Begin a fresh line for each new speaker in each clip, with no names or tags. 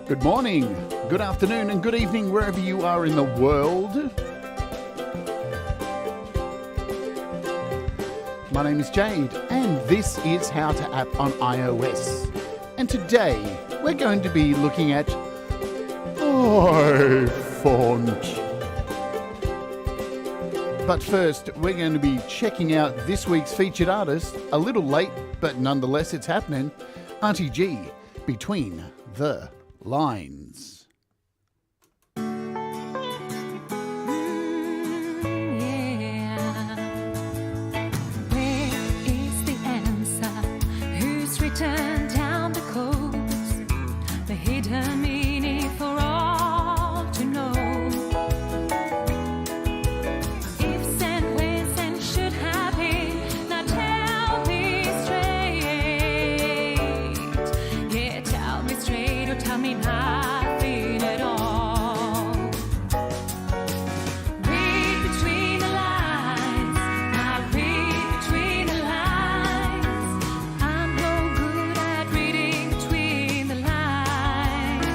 Good morning, good afternoon, and good evening wherever you are in the world. My name is Jade, and this is How to App on iOS. And today, we're going to be looking at iFont. But first, we're going to be checking out this week's featured artist, a little late, but nonetheless it's happening, Auntie G, Between the Lines.
Turn down the coast, the hidden meaning for all to know. Ifs and whens and should have been, now tell me straight. Yeah, tell me straight or tell me nothing at all. Read between the lines, now read between the lines. I'm no good at reading between the lines.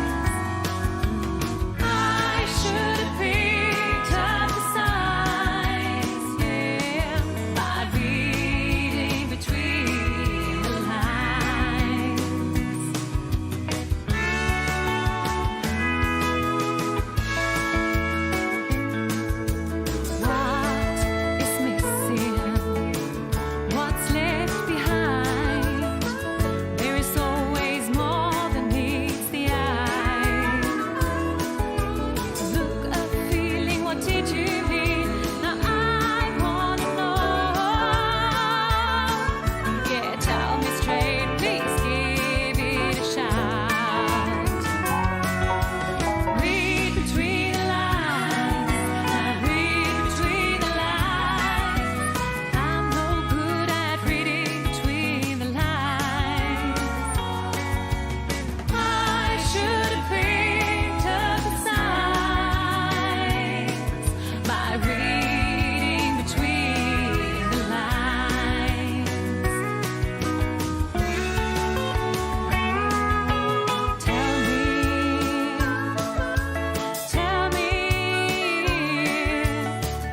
I should have picked up the signs, yeah, by reading between the lines. What is missing? What's left behind? There is always more than meets the eye. Look up, feeling, what did you mean? Now I wanna know. Yeah, tell me straight, please give it a shot. Read between the lines, now read between the lines. I'm no good at reading between the lines. I should have picked up the signs by reading between the lines. Tell me,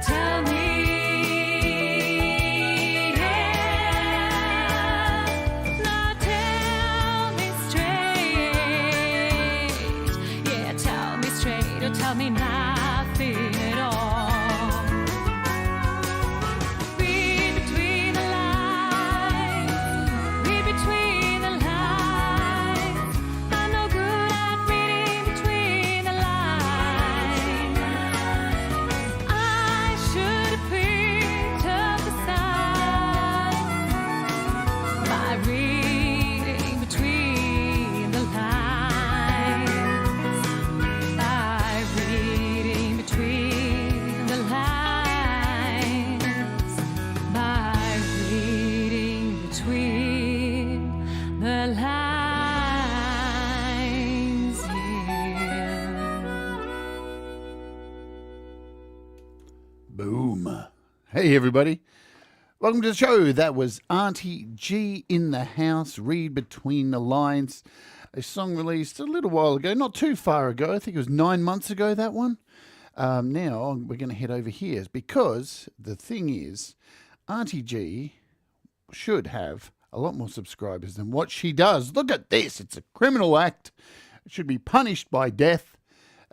tell me, yeah. Now tell me straight. Yeah, tell me straight or tell me nothing at all. Read between the lines, read between the lines. I'm no good at reading between the lines. I should have picked up the signs by reading between the lines. By reading between the lines. By reading between the lines.
Boom. Hey, everybody. Welcome to the show. That was Auntie G in the house, Read Between the Lines. A song released a little while ago, not too far ago. I think it was 9 months ago, that one. Now we're going to head over here because the thing is, Auntie G should have a lot more subscribers than what she does. Look at this. It's a criminal act. It should be punished by death.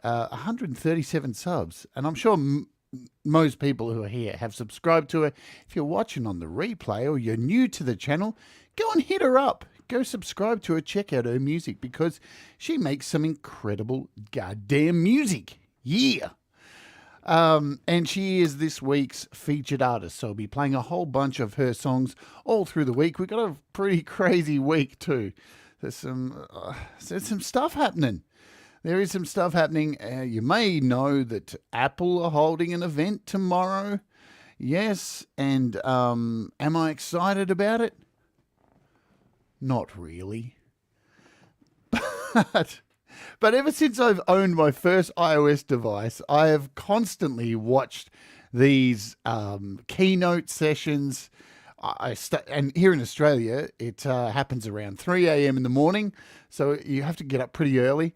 137 subs. And I'm sure most people who are here have subscribed to her. If you're watching on the replay or you're new to the channel, go and hit her up. Go subscribe to her. Check out her music because she makes some incredible goddamn music. Yeah. And she is this week's featured artist. So I'll be playing a whole bunch of her songs all through the week. We've got a pretty crazy week too. There's some stuff happening. There is some stuff happening. You may know that Apple are holding an event tomorrow. Yes, and am I excited about it? Not really. But ever since I've owned my first iOS device, I have constantly watched these Keynote sessions. And here in Australia, it happens around 3 a.m. in the morning, so you have to get up pretty early.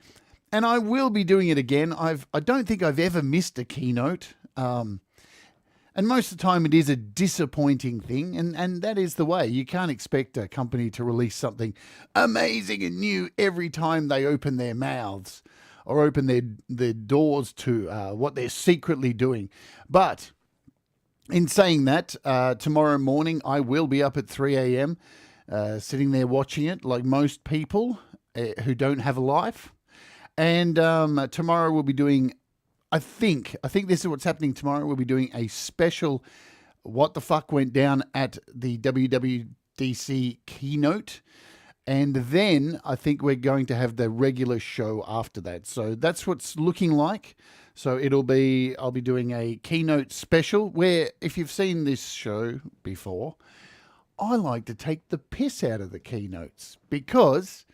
And I will be doing it again. I don't think I've ever missed a keynote. And most of the time it is a disappointing thing. And that is the way. You can't expect a company to release something amazing and new every time they open their mouths or open their doors to what they're secretly doing. But in saying that, tomorrow morning I will be up at 3 a.m. Sitting there watching it like most people who don't have a life. And tomorrow we'll be doing, I think this is what's happening tomorrow. We'll be doing a special What the Fuck Went Down at the WWDC Keynote. And then I think we're going to have the regular show after that. So that's what's looking like. So I'll be doing a Keynote special where, if you've seen this show before, I like to take the piss out of the keynotes because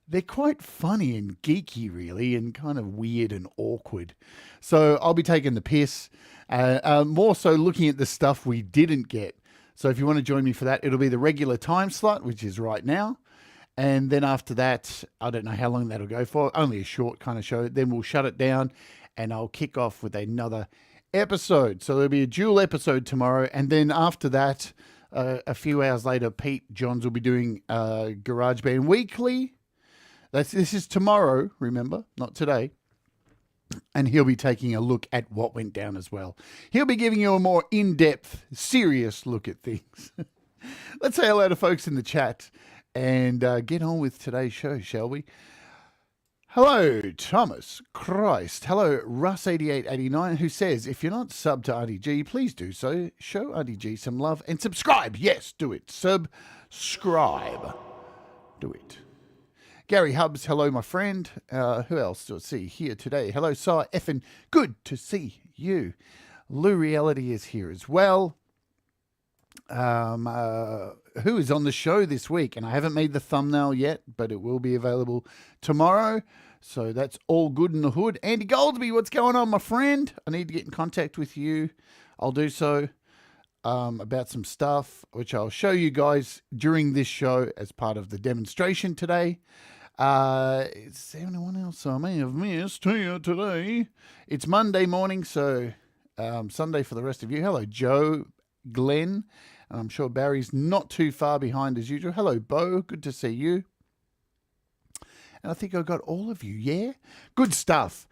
they're quite funny and geeky, really, and kind of weird and awkward. So I'll be taking the piss, more so looking at the stuff we didn't get. So if you want to join me for that, it'll be the regular time slot, which is right now. And then after that, I don't know how long that'll go for, only a short kind of show. Then we'll shut it down and I'll kick off with another episode. So there'll be a dual episode tomorrow. And then after that, a few hours later, Pete Johns will be doing GarageBand Weekly. This is tomorrow, remember, not today. And he'll be taking a look at what went down as well. He'll be giving you a more in-depth, serious look at things. Let's say hello to folks in the chat and get on with today's show, shall we? Hello, Thomas Christ. Hello, Russ8889, who says, if you're not subbed to RDG, please do so. Show RDG some love and subscribe. Yes, do it. Subscribe. Do it. Gary Hubbs, hello, my friend. Who else do I see here today? Hello, Starr Effin. Good to see you. Lou Reality is here as well. Who is on the show this week? And I haven't made the thumbnail yet, but it will be available tomorrow. So that's all good in the hood. Andy Goldsby, what's going on, my friend? I need to get in contact with you. I'll do so about some stuff, which I'll show you guys during this show as part of the demonstration today. Is there anyone else I may have missed here today? It's Monday morning, so Sunday for the rest of you. Hello, Joe, Glenn. And I'm sure Barry's not too far behind as usual. Hello, Bo. Good to see you. And I think I got all of you, yeah? Good stuff.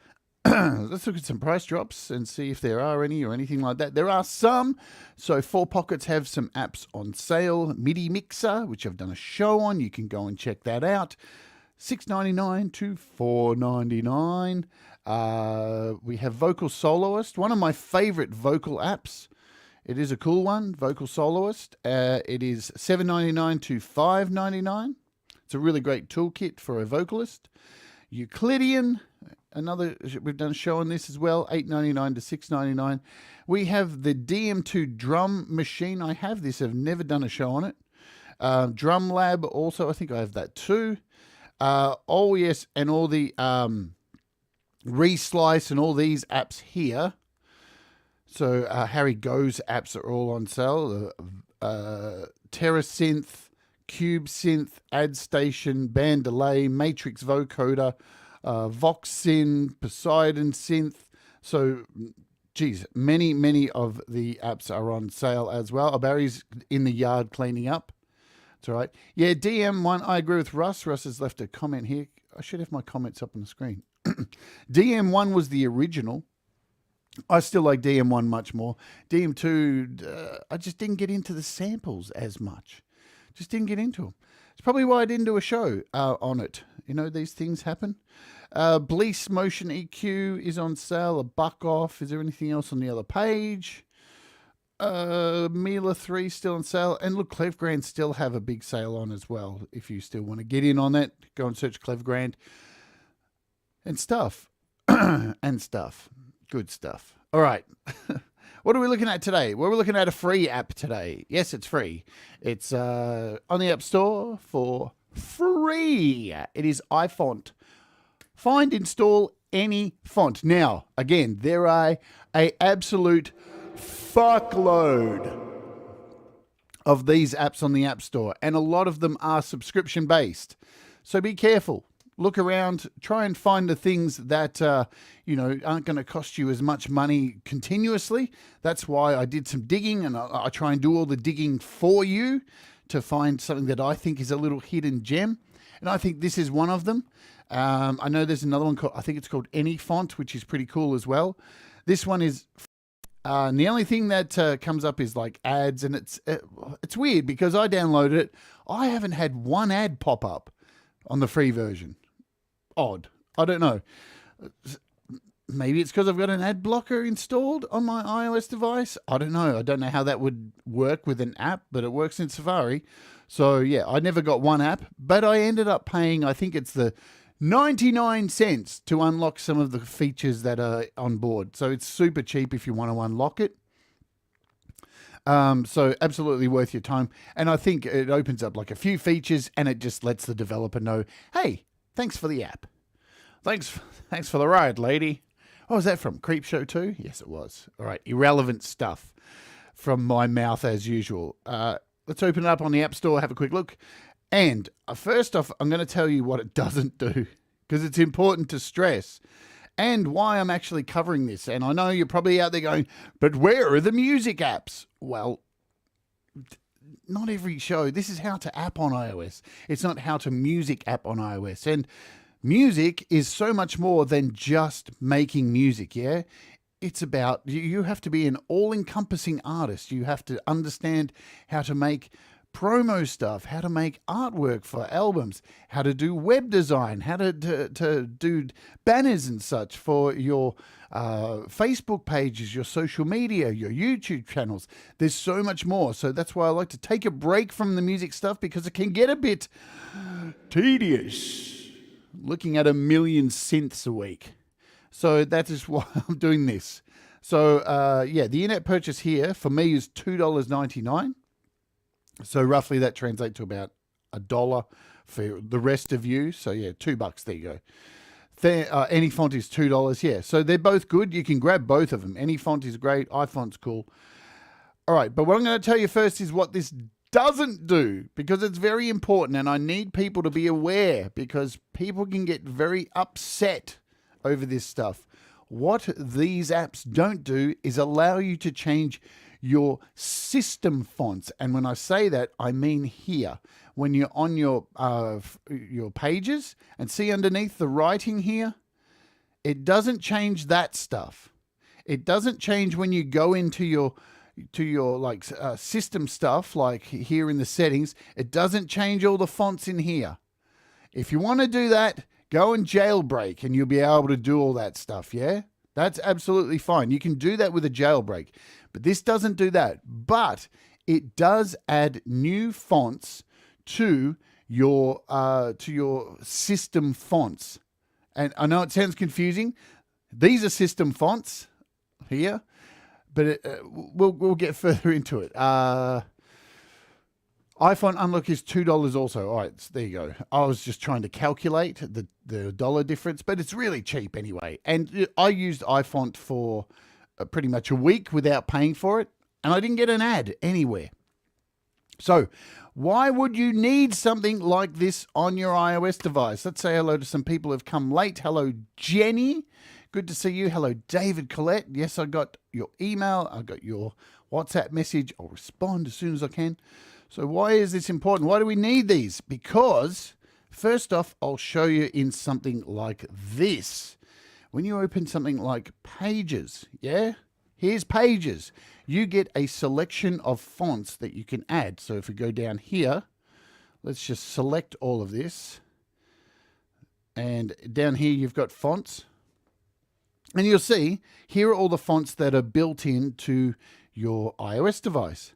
Let's look at some price drops and see if there are any or anything like that. There are some. So 4Pockets have some apps on sale. MIDI Mixer, which I've done a show on. You can go and check that out. $6.99 to $4.99. We have Vocal Soloist, one of my favorite vocal apps. It is a cool one, Vocal Soloist. It is $7.99 to $5.99. It's a really great toolkit for a vocalist. Euclidean, we've done a show on this as well, $8.99 to $6.99. We have the DM2 drum machine. I have this, I've never done a show on it. Drum Lab also, I think I have that too. Oh yes, and all the Reslice and all these apps here. So Harry Go's apps are all on sale. TerraSynth, CubeSynth, AdStation, Band Delay, Matrix Vocoder, VoxSyn, Poseidon Synth. So, geez, many of the apps are on sale as well. Barry's in the yard cleaning up. It's all right. Yeah, DM1, I agree with Russ. Russ has left a comment here. I should have my comments up on the screen. DM1 was the original. I still like DM1 much more. DM2, I just didn't get into the samples as much. Just didn't get into them. It's probably why I didn't do a show on it. You know, these things happen. Bleece Motion EQ is on sale, $1 off. Is there anything else on the other page? Mila 3 still on sale. And look, Clevgrand still have a big sale on as well. If you still want to get in on that, go and search Clevgrand. And stuff. And stuff. Good stuff. All right. What are we looking at today? Well, we're looking at a free app today. Yes, it's free. It's on the App Store for free. It is iFont. Find, install any font. Now, again, there are an absolute fuckload of these apps on the App Store, and a lot of them are subscription-based. So be careful. look around, try and find the things that, aren't going to cost you as much money continuously. That's why I did some digging, and I try and do all the digging for you to find something that I think is a little hidden gem. And I think this is one of them. I know there's another one I think it's called iFont, which is pretty cool as well. This one is, and the only thing that comes up is like ads, and it's weird because I downloaded it. I haven't had one ad pop up on the free version. Odd. I don't know. Maybe it's because I've got an ad blocker installed on my iOS device. I don't know. I don't know how that would work with an app, but it works in Safari. So yeah, I never got one app, but I ended up paying, I think it's the 99 cents to unlock some of the features that are on board. So it's super cheap if you want to unlock it. So absolutely worth your time. And I think it opens up like a few features, and it just lets the developer know, hey, thanks for the app. Thanks for the ride, lady. Oh, was that from Creepshow 2? Yes, it was. All right, irrelevant stuff from my mouth as usual. Let's open it up on the App Store, have a quick look. And first off, I'm going to tell you what it doesn't do, because it's important to stress, and why I'm actually covering this. And I know you're probably out there going, but where are the music apps? Well, not every show. This is how to app on iOS. It's not how to music app on iOS. And music is so much more than just making music, yeah? It's about, you have to be an all-encompassing artist. You have to understand how to make promo stuff, how to make artwork for albums, how to do web design, how to do banners and such for your Facebook pages, your social media, your YouTube channels. There's so much more. So that's why I like to take a break from the music stuff, because it can get a bit tedious looking at 1 million synths a week. So that is why I'm doing this. So yeah, the in-app purchase here for me is $2.99. So roughly that translates to about $1 for the rest of you. So yeah, $2. There you go. iFont is $2. Yeah, so they're both good. You can grab both of them. iFont is great. iFont's cool. All right, but what I'm going to tell you first is what this doesn't do, because it's very important, and I need people to be aware, because people can get very upset over this stuff. What these apps don't do is allow you to change your system fonts. And when I say that, I mean here. When you're on your pages and see underneath the writing here, it doesn't change that stuff. It doesn't change when you go into your system stuff, like here in the settings. It doesn't change all the fonts in here. If you want to do that, go and jailbreak, and you'll be able to do all that stuff, yeah? That's absolutely fine. You can do that with a jailbreak. But this doesn't do that. But it does add new fonts to your system fonts. And I know it sounds confusing. These are system fonts here, but we'll get further into it. iFont unlock is $2 also. All right, so there you go. I was just trying to calculate the dollar difference, but it's really cheap anyway. And I used iFont for pretty much a week without paying for it, and I didn't get an ad anywhere. So why would you need something like this on your iOS device? Let's say hello to some people who have come late. Hello, Jenny. Good to see you. Hello, David Collette. Yes, I got your email. I got your WhatsApp message. I'll respond as soon as I can. So why is this important? Why do we need these? Because first off, I'll show you in something like this. When you open something like Pages, yeah? Here's Pages. You get a selection of fonts that you can add. So if we go down here, let's just select all of this. And down here, you've got fonts. And you'll see, here are all the fonts that are built into your iOS device.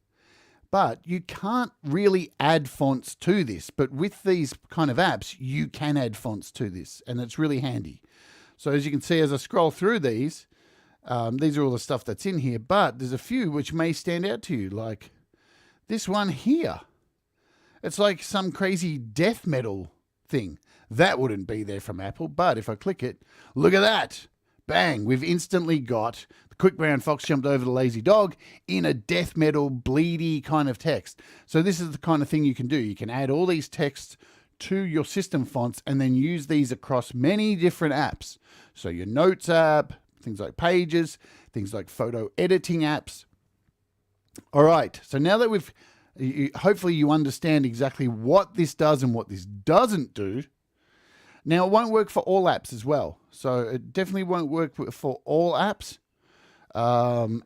But you can't really add fonts to this. But with these kind of apps, you can add fonts to this. And it's really handy. So as you can see, as I scroll through these are all the stuff that's in here. But there's a few which may stand out to you, like this one here. It's like some crazy death metal thing. That wouldn't be there from Apple. But if I click it, look at that. Bang, we've instantly got the quick brown fox jumped over the lazy dog in a death metal, bleedy kind of text. So this is the kind of thing you can do. You can add all these texts to your system fonts and then use these across many different apps. So your Notes app, things like Pages, things like photo editing apps. All right, so now that hopefully you understand exactly what this does and what this doesn't do. Now, it won't work for all apps as well. So it definitely won't work for all apps. And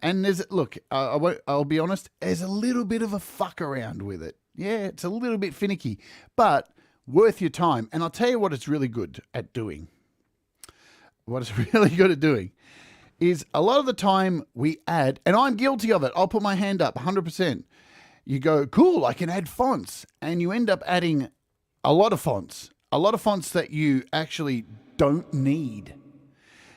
I'll be honest, there's a little bit of a fuck around with it. Yeah, it's a little bit finicky, but worth your time. And I'll tell you what it's really good at doing. What it's really good at doing is a lot of the time we add, and I'm guilty of it. I'll put my hand up 100%. You go, cool, I can add fonts. And you end up adding a lot of fonts that you actually don't need.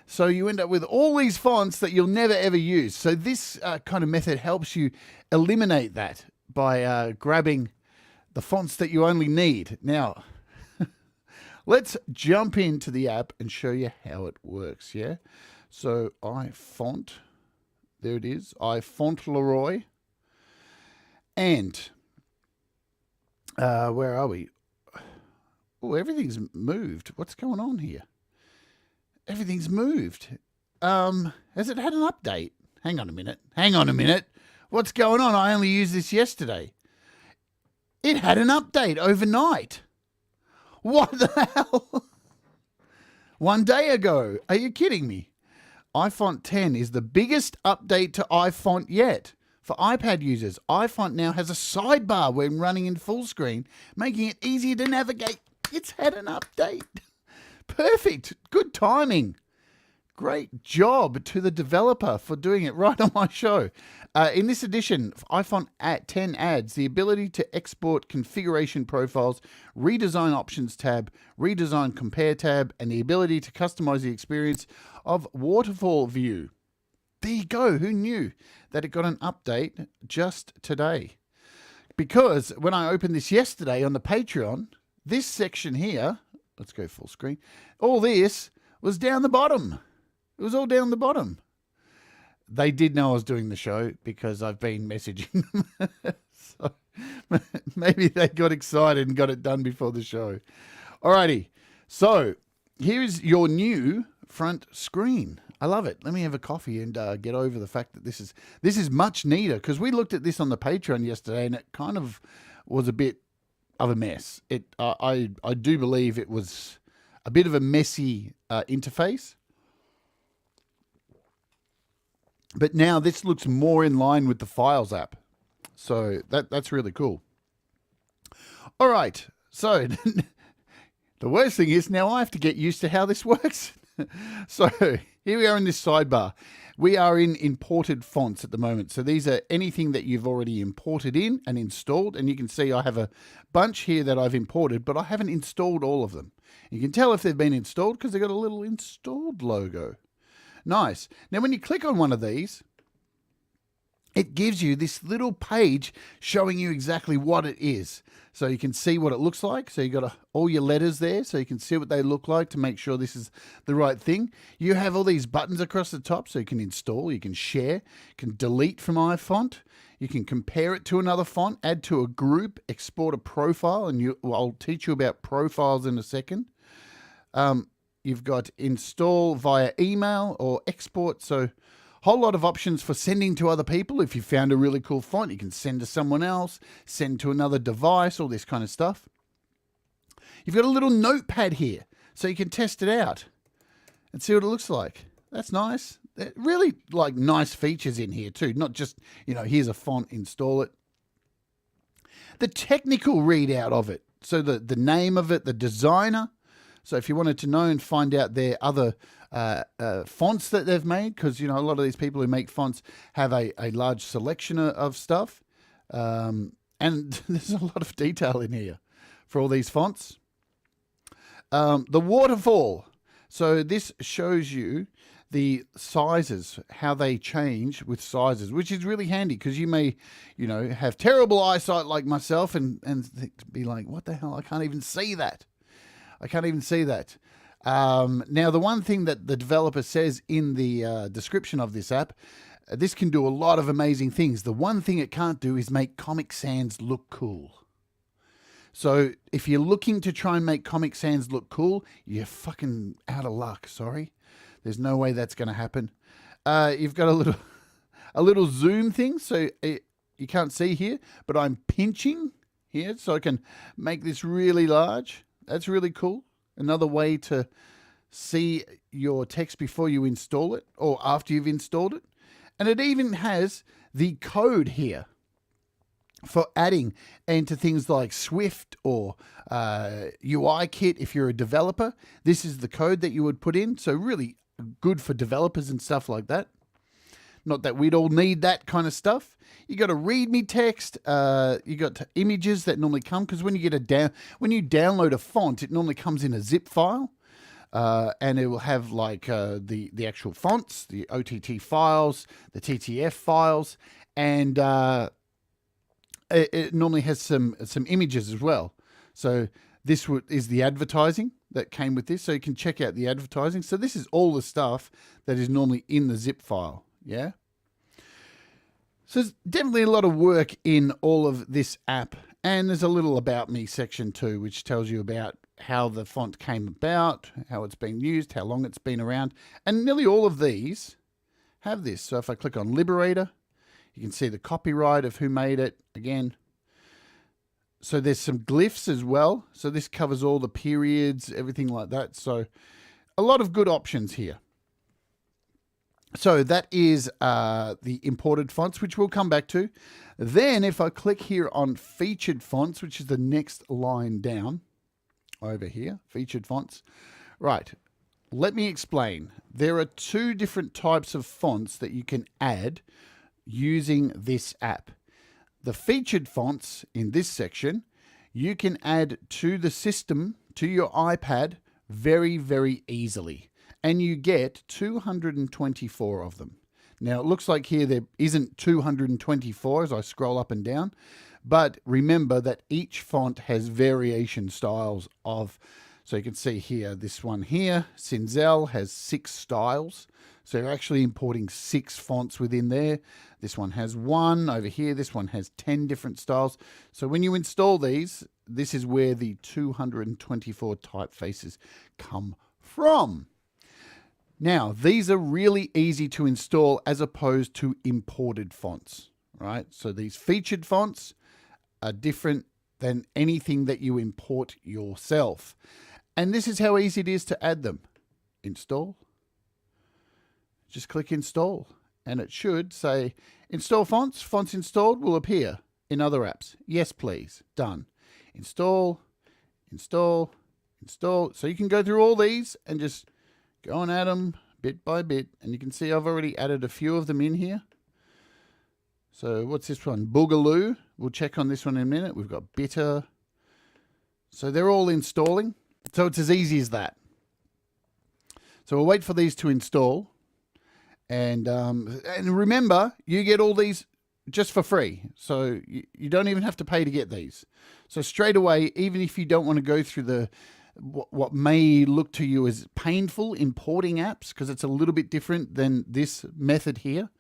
So you end up with all these fonts that you'll never ever use. So this kind of method helps you eliminate that by grabbing the fonts that you only need. Now, let's jump into the app and show you how it works, yeah? So iFont, there it is, iFont Leroy. And where are we? Oh, everything's moved. What's going on here? Everything's moved. Has it had an update? Hang on a minute. What's going on? I only used this yesterday. It had an update overnight. What the hell? 1 day ago. Are you kidding me? iFont 10 is the biggest update to iFont yet. For iPad users, iFont now has a sidebar when running in full screen, making it easier to navigate. It's had an update. Perfect. Good timing. Great job to the developer for doing it right on my show. In this edition, iFont 10 adds the ability to export configuration profiles, redesign options tab, redesign compare tab, and the ability to customize the experience of waterfall view. There you go. Who knew that it got an update just today? Because when I opened this yesterday on the Patreon, this section here, let's go full screen, all this was down the bottom. It was all down the bottom. They did know I was doing the show because I've been messaging them. So maybe they got excited and got it done before the show. Alrighty. So here's your new front screen. I love it. Let me have a coffee and get over the fact that this is much neater, because we looked at this on the Patreon yesterday and it kind of was a bit of a mess. I do believe it was a bit of a messy interface. But now this looks more in line with the Files app. So that's really cool. All right. So the worst thing is now I have to get used to how this works. So here we are in this sidebar. We are in imported fonts at the moment. So these are anything that you've already imported in and installed. And you can see I have a bunch here that I've imported, but I haven't installed all of them. You can tell if they've been installed because they've got a little installed logo. Nice. Now, when you click on one of these, it gives you this little page showing you exactly what it is. So you can see what it looks like. So you've got all your letters there, so you can see what they look like to make sure this is the right thing. You have all these buttons across the top, so you can install, you can share, you can delete from iFont, you can compare it to another font, add to a group, export a profile, and I'll teach you about profiles in a second. You've got install via email or export. So whole lot of options for sending to other people. If you found a really cool font, you can send to someone else, send to another device, all this kind of stuff. You've got a little notepad here, so you can test it out and see what it looks like. That's nice. Really like nice features in here too. Not just, here's a font, install it. The technical readout of it. So the name of it, the designer. So if you wanted to know and find out their other fonts that they've made, because, a lot of these people who make fonts have a large selection of stuff. And there's a lot of detail in here for all these fonts. The waterfall. So this shows you the sizes, how they change with sizes, which is really handy because you may, have terrible eyesight like myself and be like, what the hell? I can't even see that. Now, the one thing that the developer says in the description of this app, this can do a lot of amazing things. The one thing it can't do is make Comic Sans look cool. So if you're looking to try and make Comic Sans look cool, you're fucking out of luck. Sorry. There's no way that's going to happen. You've got a little zoom thing, so you can't see here, but I'm pinching here so I can make this really large. That's really cool. Another way to see your text before you install it or after you've installed it. And it even has the code here for adding into things like Swift or UI Kit. If you're a developer, this is the code that you would put in. So really good for developers and stuff like that. Not that we'd all need that kind of stuff. You got a README text. You got images that normally come, because when you download a font, it normally comes in a zip file, and it will have like the actual fonts, the OTT files, the TTF files, and it normally has some images as well. So this is the advertising that came with this. So you can check out the advertising. So this is all the stuff that is normally in the zip file. Yeah. So there's definitely a lot of work in all of this app. And there's a little about me section too, which tells you about how the font came about, how it's been used, how long it's been around. And nearly all of these have this. So if I click on Liberator, you can see the copyright of who made it again. So there's some glyphs as well. So this covers all the periods, everything like that. So a lot of good options here. So that is the imported fonts, which we'll come back to. Then if I click here on featured fonts, which is the next line down over here, featured fonts. Right, let me explain. There are two different types of fonts that you can add using this app. The featured fonts in this section, you can add to the system, to your iPad, very, very easily. And you get 224 of them. Now, it looks like here there isn't 224 as I scroll up and down. But remember that each font has variation styles of, so you can see here, this one here, Cinzel, has 6 styles. So you're actually importing 6 fonts within there. This one has 1 over here. This one has 10 different styles. So when you install these, this is where the 224 typefaces come from. Now, these are really easy to install as opposed to imported fonts, right? So these featured fonts are different than anything that you import yourself. And this is how easy it is to add them. Install. Just click install and it should say install fonts. Fonts installed will appear in other apps. Yes, please. Done. Install, install, install. So you can go through all these and just go and add them bit by bit. And you can see I've already added a few of them in here. So what's this one? Boogaloo. We'll check on this one in a minute. We've got Bitter. So they're all installing. So it's as easy as that. So we'll wait for these to install. And remember, you get all these just for free. So you don't even have to pay to get these. So straight away, even if you don't want to go through the what may look to you as painful importing apps, because it's a little bit different than this method here,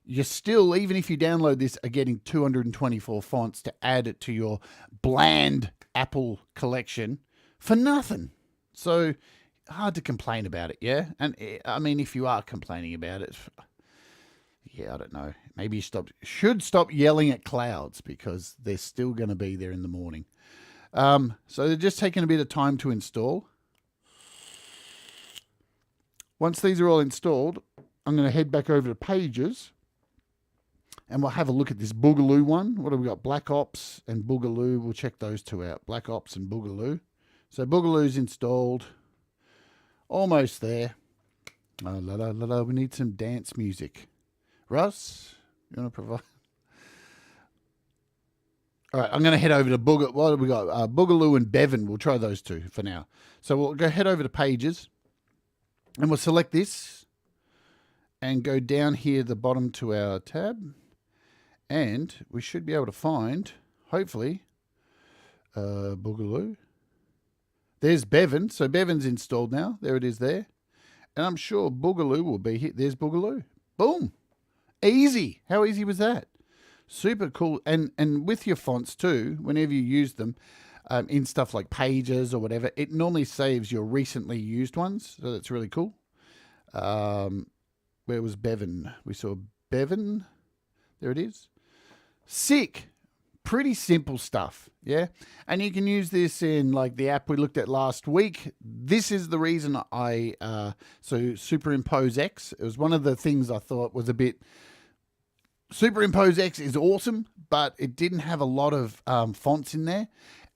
you're still, even if you download this, are getting 224 fonts to add it to your bland Apple collection for nothing. So hard to complain about it, yeah? And I mean, if you are complaining about it, yeah, I don't know. Maybe you should stop yelling at clouds, because they're still going to be there in the morning. So they're just taking a bit of time to install. Once these are all installed, I'm going to head back over to Pages, and we'll have a look at this Boogaloo one. What have we got? Black Ops and Boogaloo. We'll check those two out. Black Ops and Boogaloo. So Boogaloo's installed. Almost there. Oh, la, la, la, la. We need some dance music. Russ, you want to provide? All right, I'm going to head over to Boogaloo. What have we got? Boogaloo and Bevan. We'll try those two for now. So we'll go head over to Pages, and we'll select this and go down here at the bottom to our tab, and we should be able to find, hopefully, Boogaloo. There's Bevan. So Bevan's installed now. There it is there. And I'm sure Boogaloo will be here. There's Boogaloo. Boom. Easy. How easy was that? Super cool. And with your fonts too, whenever you use them, in stuff like Pages or whatever, it normally saves your recently used ones. So that's really cool. Where was Bevan? We saw Bevan. There it is. Sick. Pretty simple stuff, yeah? And you can use this in like the app we looked at last week. This is the reason so Superimpose X, it was one of the things I thought was a bit, Superimpose X is awesome, but it didn't have a lot of fonts in there,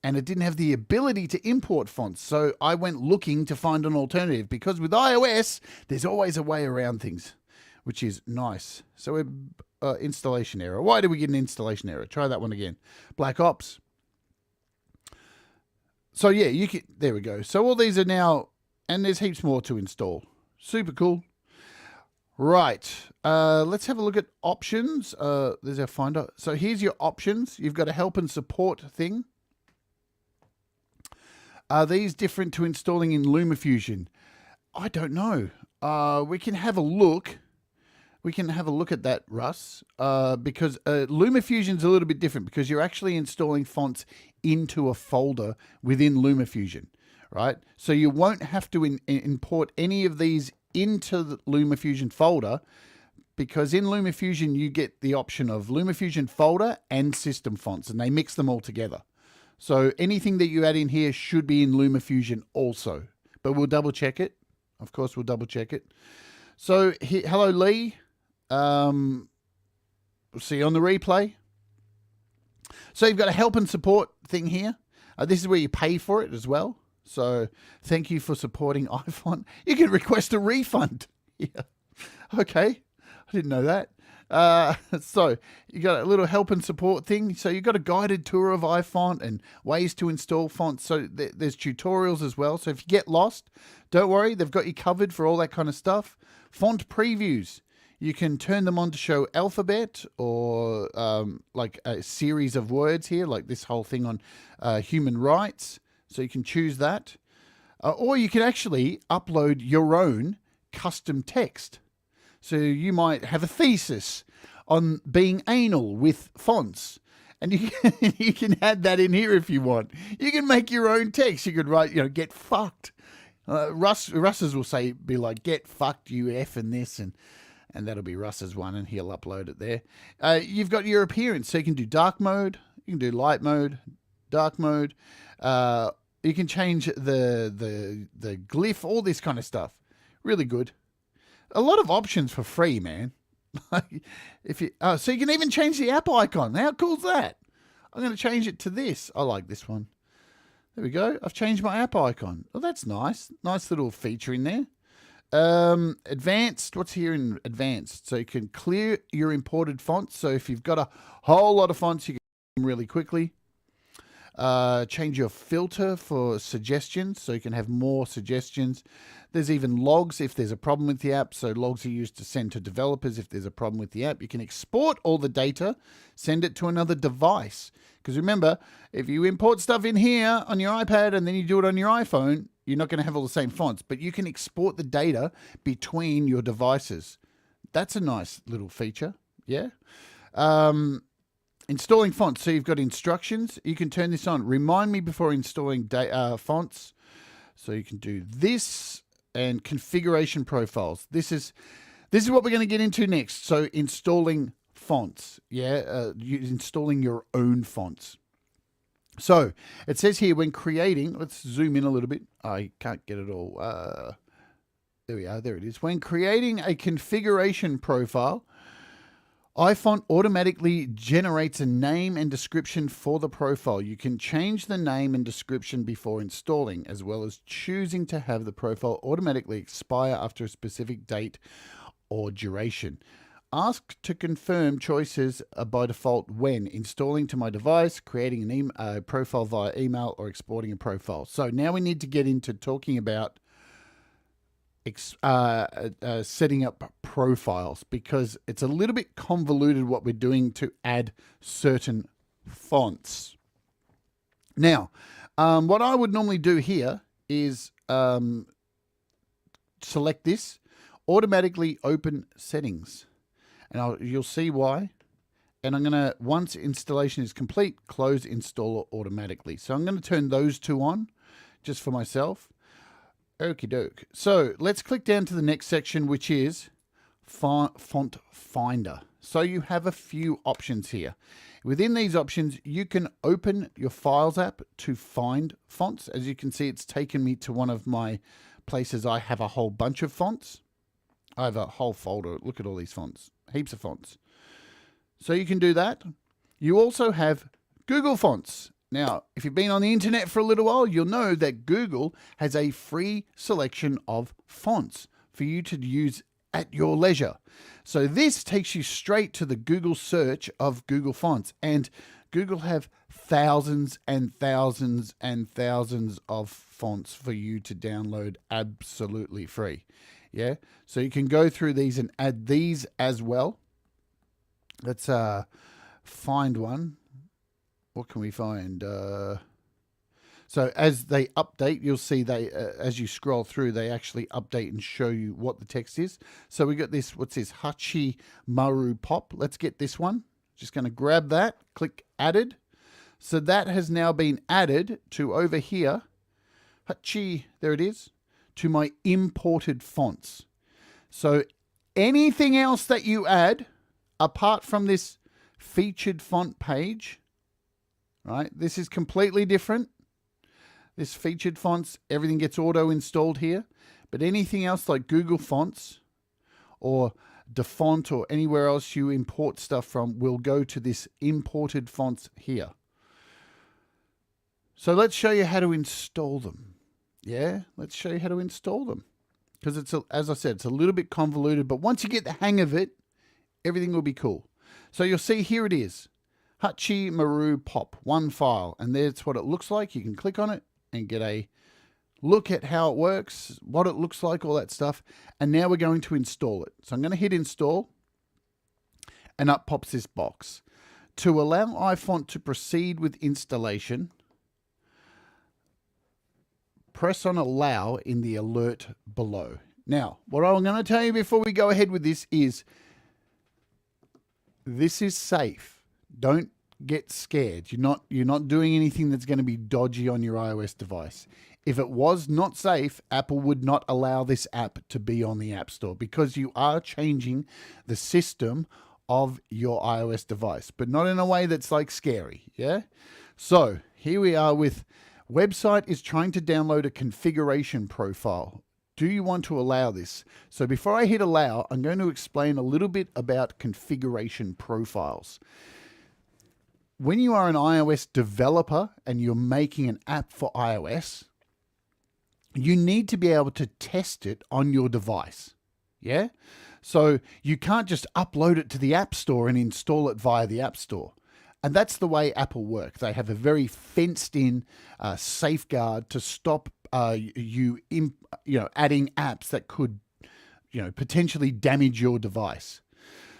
and it didn't have the ability to import fonts. So I went looking to find an alternative, because with iOS, there's always a way around things, which is nice. So we're installation error. Why did we get an installation error? Try that one again. Black Ops. So yeah, you can. There we go. So all these are now, and there's heaps more to install. Super cool. Right. Let's have a look at options. There's our Finder. So here's your options. You've got a help and support thing. Are these different to installing in LumaFusion? I don't know. We can have a look. We can have a look at that, Russ, because LumaFusion's a little bit different, because you're actually installing fonts into a folder within LumaFusion, right? So you won't have to import any of these into the LumaFusion folder, because in LumaFusion you get the option of LumaFusion folder and system fonts, and they mix them all together. So anything that you add in here should be in LumaFusion also, but we'll double check it. Of course, we'll double check it. So hello, Lee. We'll see you on the replay. So you've got a help and support thing here. This is where you pay for it as well. So thank you for supporting iFont. You can request a refund. Yeah. Okay. I didn't know that. So you got a little help and support thing. So you've got a guided tour of iFont and ways to install fonts. So there's tutorials as well. So if you get lost, don't worry. They've got you covered for all that kind of stuff. Font previews. You can turn them on to show alphabet or like a series of words here, like this whole thing on human rights. So you can choose that. Or you can actually upload your own custom text. So you might have a thesis on being anal with fonts, and you can add that in here if you want. You can make your own text. You could write, get fucked. Russ's will be like, get fucked, you F and this, and that'll be Russ's one, and he'll upload it there. You've got your appearance, so you can do dark mode, you can do light mode, dark mode. You can change the glyph, all this kind of stuff. Really good. A lot of options for free, man. So you can even change the app icon. How cool is that? I'm going to change it to this. I like this one. There we go. I've changed my app icon. Oh, that's nice. Nice little feature in there. Advanced. What's here in advanced? So you can clear your imported fonts. So if you've got a whole lot of fonts, you can do them really quickly. Change your filter for suggestions, so you can have more suggestions. There's even logs if there's a problem with the app. So logs are used to send to developers if there's a problem with the app. You can export all the data, send it to another device. Because remember, if you import stuff in here on your iPad and then you do it on your iPhone, you're not going to have all the same fonts. But you can export the data between your devices. That's a nice little feature. Yeah. Installing fonts. So you've got instructions. You can turn this on. Remind me before installing fonts. So you can do this, and configuration profiles. This is what we're going to get into next. So installing fonts. Yeah, installing your own fonts. So it says here when creating. Let's zoom in a little bit. I can't get it all. There we are. There it is. When creating a configuration profile, iFont automatically generates a name and description for the profile. You can change the name and description before installing, as well as choosing to have the profile automatically expire after a specific date or duration. Ask to confirm choices by default when installing to my device, creating a profile via email, or exporting a profile. So now we need to get into talking about setting up profiles, because it's a little bit convoluted what we're doing to add certain fonts. Now, what I would normally do here is select this, automatically open settings, and you'll see why. And I'm going to, once installation is complete, close installer automatically. So I'm going to turn those two on just for myself. Okie doke. So let's click down to the next section, which is Font Finder. So you have a few options here. Within these options, you can open your Files app to find fonts. As you can see, it's taken me to one of my places. I have a whole bunch of fonts. I have a whole folder. Look at all these fonts, heaps of fonts. So you can do that. You also have Google Fonts. Now, if you've been on the internet for a little while, you'll know that Google has a free selection of fonts for you to use at your leisure. So this takes you straight to the Google search of Google Fonts, and Google have thousands and thousands and thousands of fonts for you to download absolutely free. Yeah, so you can go through these and add these as well. Let's find one. What can we find? So as they update, you'll see they, as you scroll through, they actually update and show you what the text is. So we got this, what's this? Hachi Maru Pop. Let's get this one. Just going to grab that, click added. So that has now been added to over here. Hachi, there it is, to my imported fonts. So anything else that you add, apart from this featured font page, right? This is completely different. This featured fonts, everything gets auto-installed here. But anything else like Google Fonts or DaFont or anywhere else you import stuff from will go to this imported fonts here. So let's show you how to install them. Yeah, let's show you how to install them. Because it's, as I said, it's a little bit convoluted, but once you get the hang of it, everything will be cool. So you'll see here it is. Hachi Maru Pop, one file. And that's what it looks like. You can click on it and get a look at how it works, what it looks like, all that stuff. And now we're going to install it. So I'm going to hit install, and up pops this box. To allow iFont to proceed with installation, press on allow in the alert below. Now, what I'm going to tell you before we go ahead with this is, this is safe. Don't get scared. You're not doing anything that's going to be dodgy on your iOS device. If it was not safe, Apple would not allow this app to be on the App Store, because you are changing the system of your iOS device, but not in a way that's like scary. Yeah. So here we are with website is trying to download a configuration profile. Do you want to allow this? So before I hit allow, I'm going to explain a little bit about configuration profiles. When you are an iOS developer and you're making an app for iOS, you need to be able to test it on your device. Yeah? So you can't just upload it to the App Store and install it via the App Store. And that's the way Apple work. They have a very fenced-in safeguard to stop you adding apps that could potentially damage your device.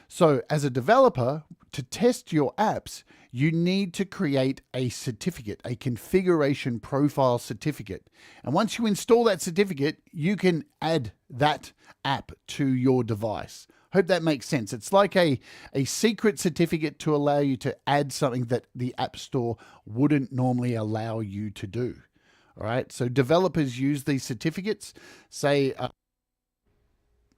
So as a developer, to test your apps, you need to create a certificate, a configuration profile certificate. And once you install that certificate, you can add that app to your device. Hope that makes sense. It's like a secret certificate to allow you to add something that the App Store wouldn't normally allow you to do. All right. So developers use these certificates. Say,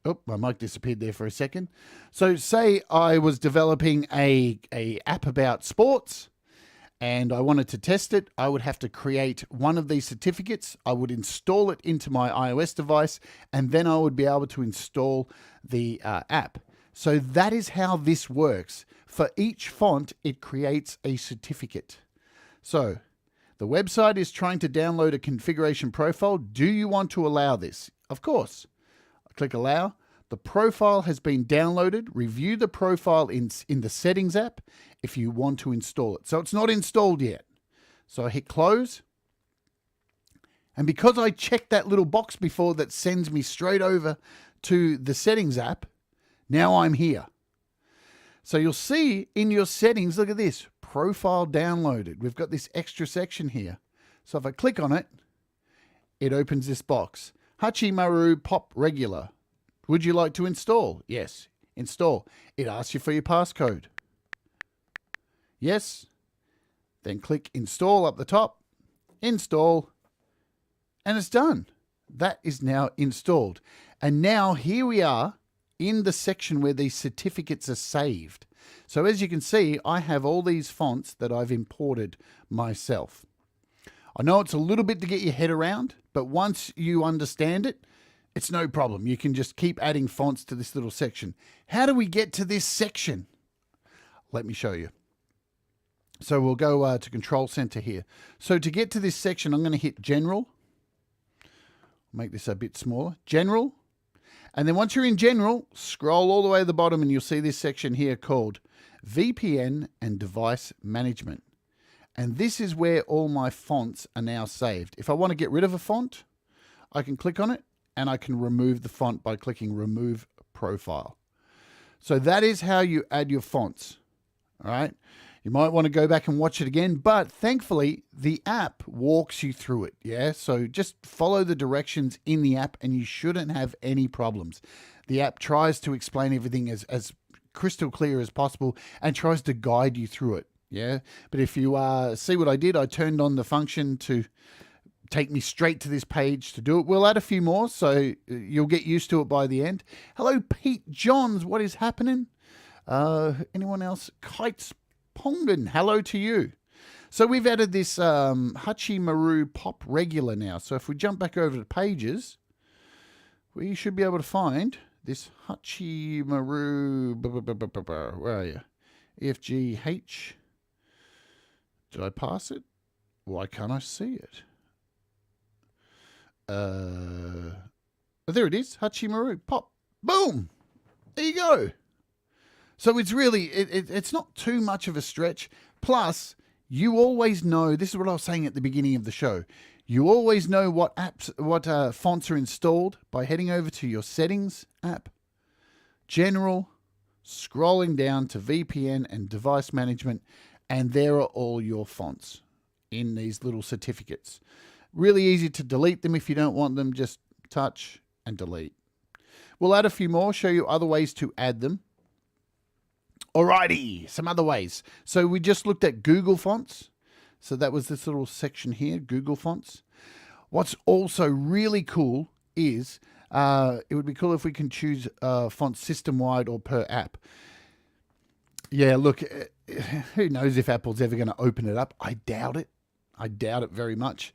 oh, my mic disappeared there for a second. So say I was developing a app about sports and I wanted to test it. I would have to create one of these certificates. I would install it into my iOS device, and then I would be able to install the app. So that is how this works. For each font, it creates a certificate. So the website is trying to download a configuration profile. Do you want to allow this? Of course. Click allow. The profile has been downloaded. Review the profile in the settings app if you want to install it. So it's not installed yet. So I hit close. And because I checked that little box before that sends me straight over to the settings app, now I'm here. So you'll see in your settings, look at this, profile downloaded. We've got this extra section here. So if I click on it, it opens this box. Hachi Maru Pop Regular. Would you like to install? Yes. Install. It asks you for your passcode. Yes. Then click install up the top. Install. And it's done. That is now installed. And now here we are in the section where these certificates are saved. So as you can see, I have all these fonts that I've imported myself. I know it's a little bit to get your head around, but once you understand it, it's no problem. You can just keep adding fonts to this little section. How do we get to this section? Let me show you. So we'll go to Control Center here. So to get to this section, I'm going to hit General. Make this a bit smaller. General. And then once you're in General, scroll all the way to the bottom and you'll see this section here called VPN and Device Management. And this is where all my fonts are now saved. If I want to get rid of a font, I can click on it and I can remove the font by clicking Remove Profile. So that is how you add your fonts. All right. You might want to go back and watch it again, but thankfully the app walks you through it. Yeah. So just follow the directions in the app and you shouldn't have any problems. The app tries to explain everything as crystal clear as possible and tries to guide you through it. Yeah. But if you see what I did, I turned on the function to take me straight to this page to do it. We'll add a few more, so you'll get used to it by the end. Hello, Pete Johns. What is happening? Anyone else? Kites Pongan. Hello to you. So we've added this Hachimaru Pop Regular now. So if we jump back over to Pages, we should be able to find this Hachimaru. Where are you? EFGH. Did I pass it? Why can't I see it? There it is. Hachimaru Pop. Boom. There you go. So it's really, it's not too much of a stretch. Plus, you always know, this is what I was saying at the beginning of the show. You always know what fonts are installed by heading over to your Settings app, General, scrolling down to VPN and Device Management, and there are all your fonts in these little certificates. Really easy to delete them if you don't want them. Just touch and delete. We'll add a few more, show you other ways to add them. Alrighty, some other ways. So we just looked at Google Fonts. So that was this little section here, Google Fonts. What's also really cool is it would be cool if we can choose fonts system-wide or per app. Yeah, look, who knows if Apple's ever going to open it up. I doubt it. I doubt it very much.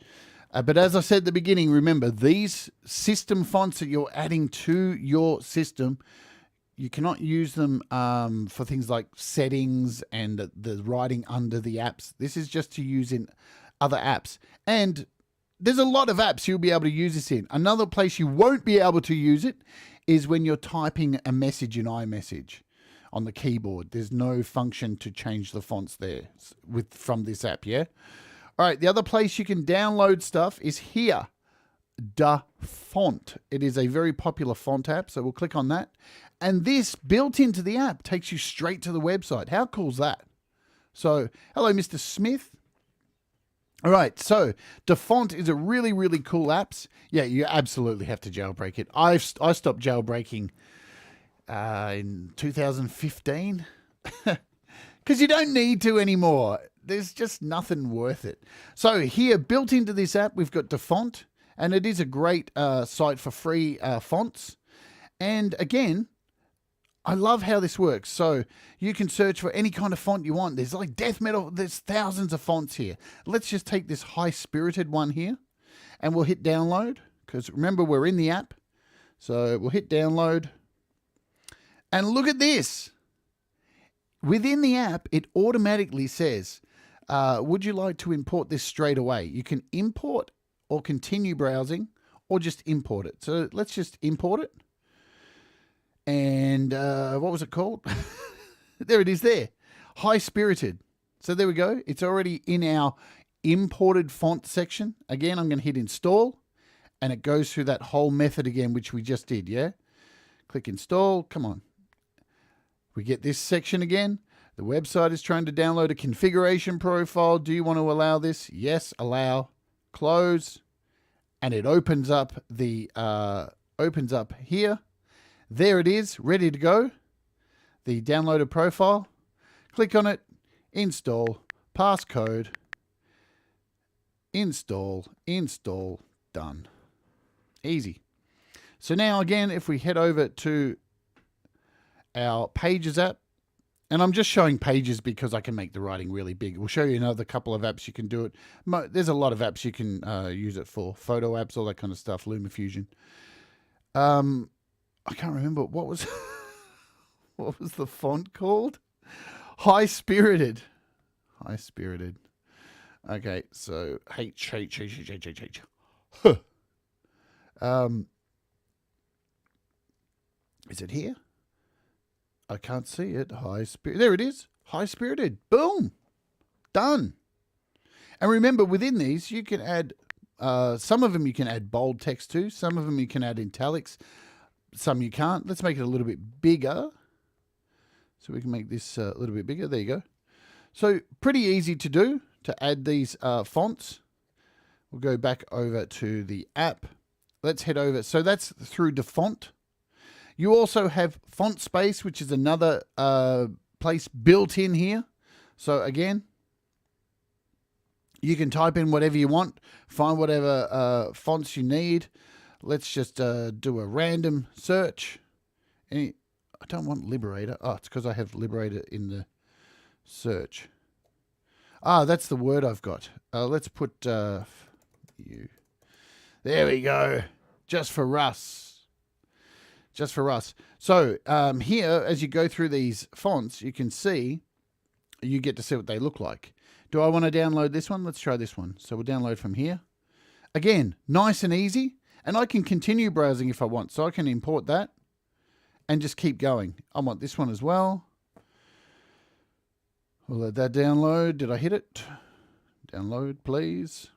But as I said at the beginning, remember, these system fonts that you're adding to your system, you cannot use them for things like settings and the writing under the apps. This is just to use in other apps. And there's a lot of apps you'll be able to use this in. Another place you won't be able to use it is when you're typing a message in iMessage on the keyboard. There's no function to change the fonts there from this app, yeah? All right, the other place you can download stuff is here, DaFont. It is a very popular font app, so we'll click on that. And this, built into the app, takes you straight to the website. How cool is that? So, hello, Mr. Smith. All right, so DaFont is a really, really cool app. Yeah, you absolutely have to jailbreak it. I stopped jailbreaking in 2015 because you don't need to anymore. There's just nothing worth it. So here, built into this app, we've got DaFont, and it is a great site for free fonts. And again, I love how this works. So you can search for any kind of font you want. There's like death metal. There's thousands of fonts here. Let's just take this high-spirited one here, and we'll hit download, because remember, we're in the app. So we'll hit download. And look at this. Within the app, it automatically says, would you like to import this straight away? You can import or continue browsing or just import it. So let's just import it. And what was it called? There it is there. High-spirited. So there we go. It's already in our imported font section. Again, I'm going to hit install. And it goes through that whole method again, which we just did, yeah? Click install. Come on. We get this section again. The website is trying to download a configuration profile. Do you want to allow this? Yes, allow. Close. And it opens up the here. There it is, ready to go. The downloaded profile. Click on it, install, passcode, install, done. Easy. So now again, if we head over to our Pages app, and I'm just showing Pages because I can make the writing really big. We'll show you another couple of apps you can do it. There's a lot of apps you can use it for. Photo apps, all that kind of stuff, LumaFusion. I can't remember. What was what was the font called? High Spirited. Okay, so H. Is it here? I can't see it. High Spirit. There it is. High Spirited. Boom. Done. And remember, within these, you can add, some of them you can add bold text to. Some of them you can add italics. Some you can't. Let's make it a little bit bigger. So we can make this a little bit bigger. There you go. So pretty easy to do, to add these fonts. We'll go back over to the app. Let's head over. So that's through DaFont. You also have Font Space, which is another place built in here. So again, you can type in whatever you want, find whatever fonts you need. Let's just do a random search. I don't want Liberator. Oh, it's because I have Liberator in the search. Ah, that's the word I've got. Let's put you. There we go. Just for Russ. Just for us. So here, as you go through these fonts, you can see, you get to see what they look like. Do I want to download this one? Let's try this one. So we'll download from here. Again, nice and easy. And I can continue browsing if I want. So I can import that and just keep going. I want this one as well. We'll let that download. Did I hit it? Download, please.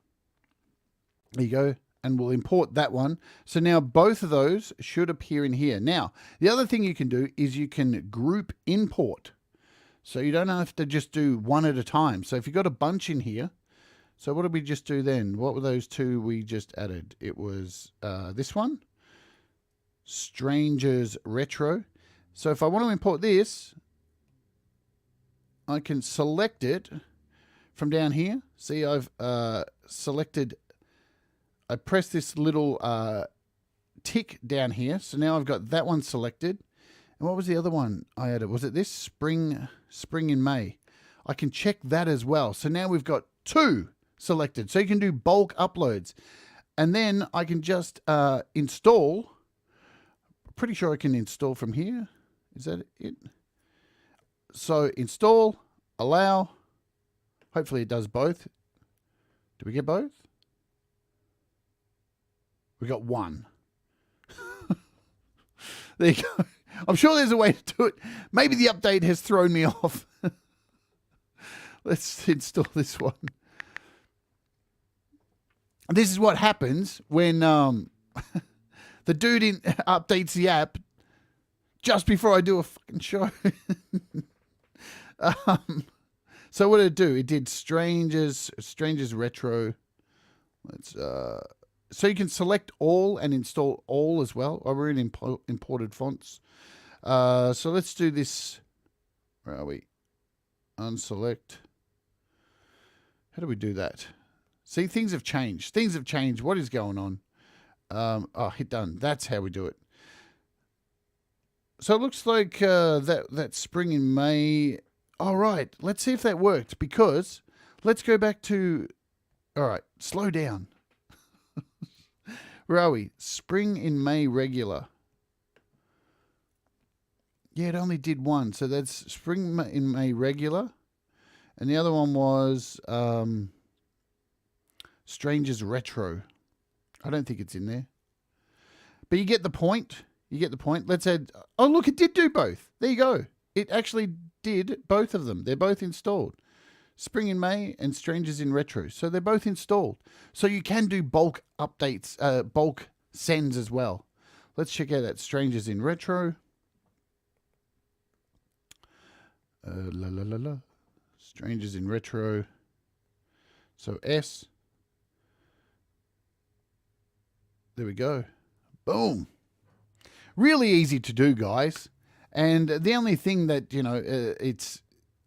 There you go. And we'll import that one. So now both of those should appear in here. Now, the other thing you can do is you can group import. So you don't have to just do one at a time. So if you've got a bunch in here, so what did we just do then? What were those two we just added? It was this one, Strangers Retro. So if I want to import this, I can select it from down here. See, I've selected, I press this little tick down here. So now I've got that one selected. And what was the other one I added? Was it this Spring in May? I can check that as well. So now we've got two selected. So you can do bulk uploads. And then I can just install. Pretty sure I can install from here. Is that it? So install, allow. Hopefully it does both. Did we get both? We got one. There you go. I'm sure there's a way to do it. Maybe the update has thrown me off. Let's install this one. This is what happens when the dude updates the app just before I do a fucking show. So what did it do? It did Strangers Retro. Let's so you can select all and install all as well. Oh, we're in imported fonts. So let's do this. Where are we? Unselect. How do we do that? See, things have changed. Things have changed. What is going on? Oh, hit done. That's how we do it. So it looks like that Spring in May. All right. Let's see if that worked, because let's go back to, all right, slow down. Where are we? Spring in May regular. Yeah, it only did one. So that's Spring in May regular. And the other one was Strangers Retro. I don't think it's in there. But you get the point. You get the point. Let's add. Oh, look, it did do both. There you go. It actually did both of them. They're both installed. Spring in May and Strangers in Retro. So they're both installed. So you can do bulk updates, bulk sends as well. Let's check out that Strangers in Retro. Strangers in Retro. So S. There we go. Boom. Really easy to do, guys. And the only thing that, you know,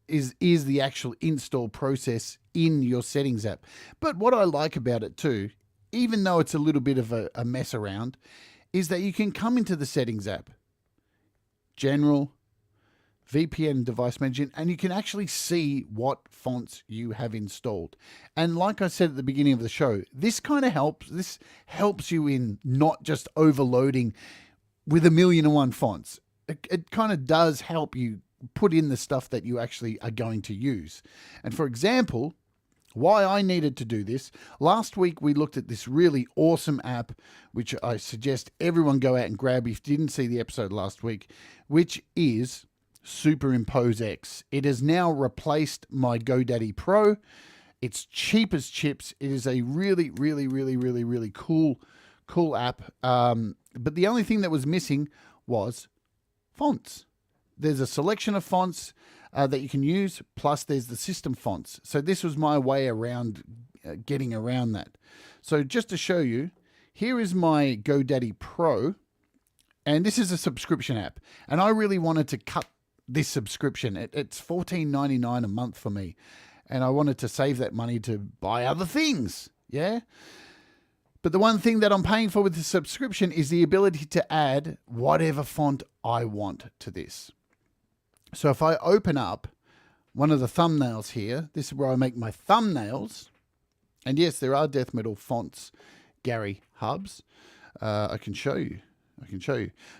is the actual install process in your settings app. But what I like about it too, even though it's a little bit of a mess around, is that you can come into the settings app, general, VPN device management, and you can actually see what fonts you have installed. And like I said at the beginning of the show, this kind of helps. This helps you in not just overloading with 1,000,001 fonts. It kind of does help you put in the stuff that you actually are going to use. And for example, why I needed to do this, last week we looked at this really awesome app, which I suggest everyone go out and grab if you didn't see the episode last week, which is Superimpose X. It has now replaced my GoDaddy Pro. It's cheap as chips. It is a really, really, really, really, really cool app. But the only thing that was missing was fonts. There's a selection of fonts that you can use, plus there's the system fonts. So this was my way around getting around that. So just to show you, here is my GoDaddy Pro, and this is a subscription app. And I really wanted to cut this subscription. It's $14.99 a month for me, and I wanted to save that money to buy other things. Yeah. But the one thing that I'm paying for with the subscription is the ability to add whatever font I want to this. So if I open up one of the thumbnails here, this is where I make my thumbnails. And yes, there are death metal fonts, Gary Hubs. I can show you.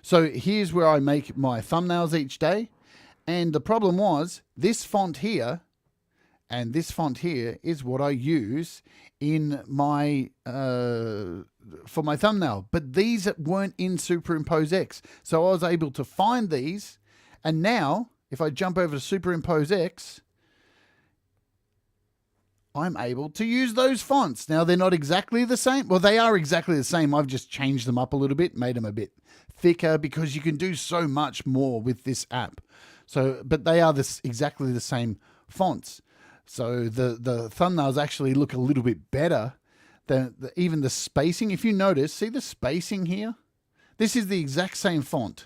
So here's where I make my thumbnails each day. And the problem was this font here and this font here is what I use in my for my thumbnail. But these weren't in Superimpose X. So I was able to find these. And now, if I jump over to Superimpose X, I'm able to use those fonts. Now, they're not exactly the same. Well, they are exactly the same. I've just changed them up a little bit, made them a bit thicker, because you can do so much more with this app. So, but they are exactly the same fonts. So the thumbnails actually look a little bit better than even the spacing. If you notice, see the spacing here? This is the exact same font.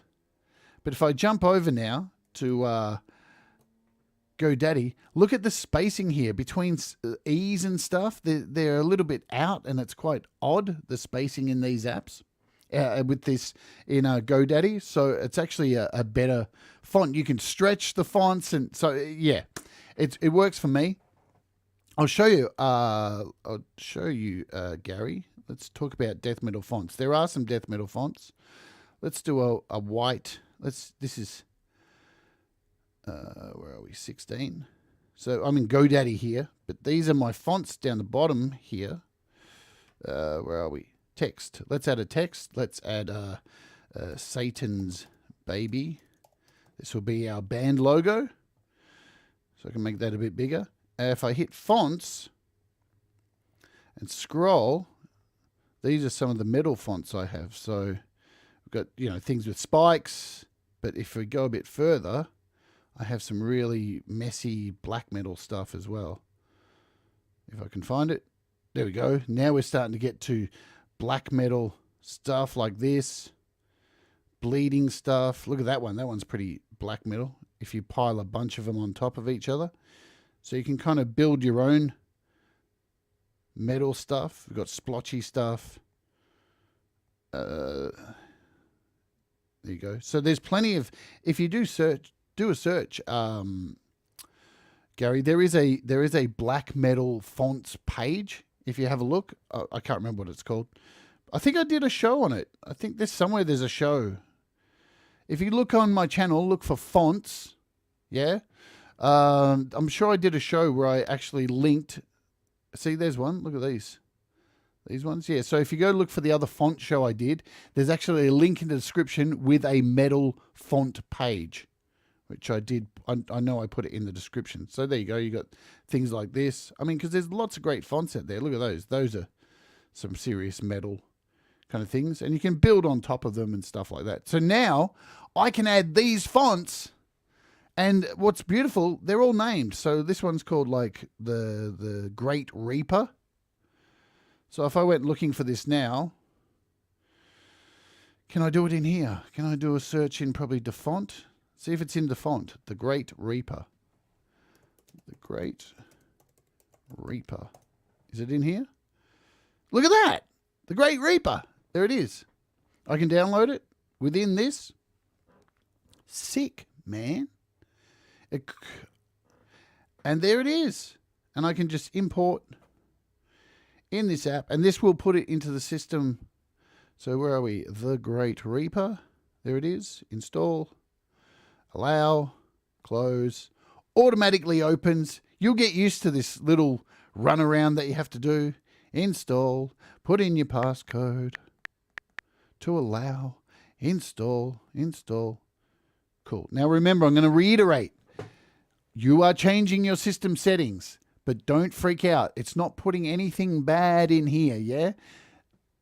But if I jump over now to GoDaddy, look at the spacing here between E's and stuff. They're a little bit out, and it's quite odd, the spacing in these apps with this in GoDaddy. So it's actually a better font. You can stretch the fonts, and so yeah, it works for me. I'll show you. Gary. Let's talk about death metal fonts. There are some death metal fonts. Let's do a white. This is. Where are we? 16. So I'm in GoDaddy here, but these are my fonts down the bottom here. Where are we? Text. Let's add a text. Let's add Satan's Baby. This will be our band logo. So I can make that a bit bigger. If I hit fonts and scroll, these are some of the metal fonts I have. So we've got, things with spikes, but if we go a bit further, I have some really messy black metal stuff as well. If I can find it. There we go. Now we're starting to get to black metal stuff like this. Bleeding stuff. Look at that one. That one's pretty black metal. If you pile a bunch of them on top of each other. So you can kind of build your own metal stuff. We've got splotchy stuff. There you go. So there's plenty of, if you do a search, Gary, there is a black metal fonts page. If you have a look, I can't remember what it's called. I think I did a show on it. I think there's a show. If you look on my channel, look for fonts. Yeah. I'm sure I did a show where I actually linked. See, there's one. Look at these. These ones. Yeah. So if you go look for the other font show I did, there's actually a link in the description with a metal font page, which I did. I know I put it in the description. So there you go. You got things like this. I mean, because there's lots of great fonts out there. Look at those. Those are some serious metal kind of things. And you can build on top of them and stuff like that. So now I can add these fonts. And what's beautiful, they're all named. So this one's called like the Great Reaper. So if I went looking for this now, can I do it in here? Can I do a search in probably DaFont? See if it's in DaFont, the Great Reaper. The Great Reaper. Is it in here? Look at that. The Great Reaper. There it is. I can download it within this. Sick, man. And there it is. And I can just import in this app. And this will put it into the system. So where are we? The Great Reaper. There it is. Install. Allow. Close. Automatically opens. You'll get used to this little runaround that you have to do. Install. Put in your passcode. To allow. Install. Install. Cool. Now remember, I'm going to reiterate. You are changing your system settings, but don't freak out. It's not putting anything bad in here, yeah?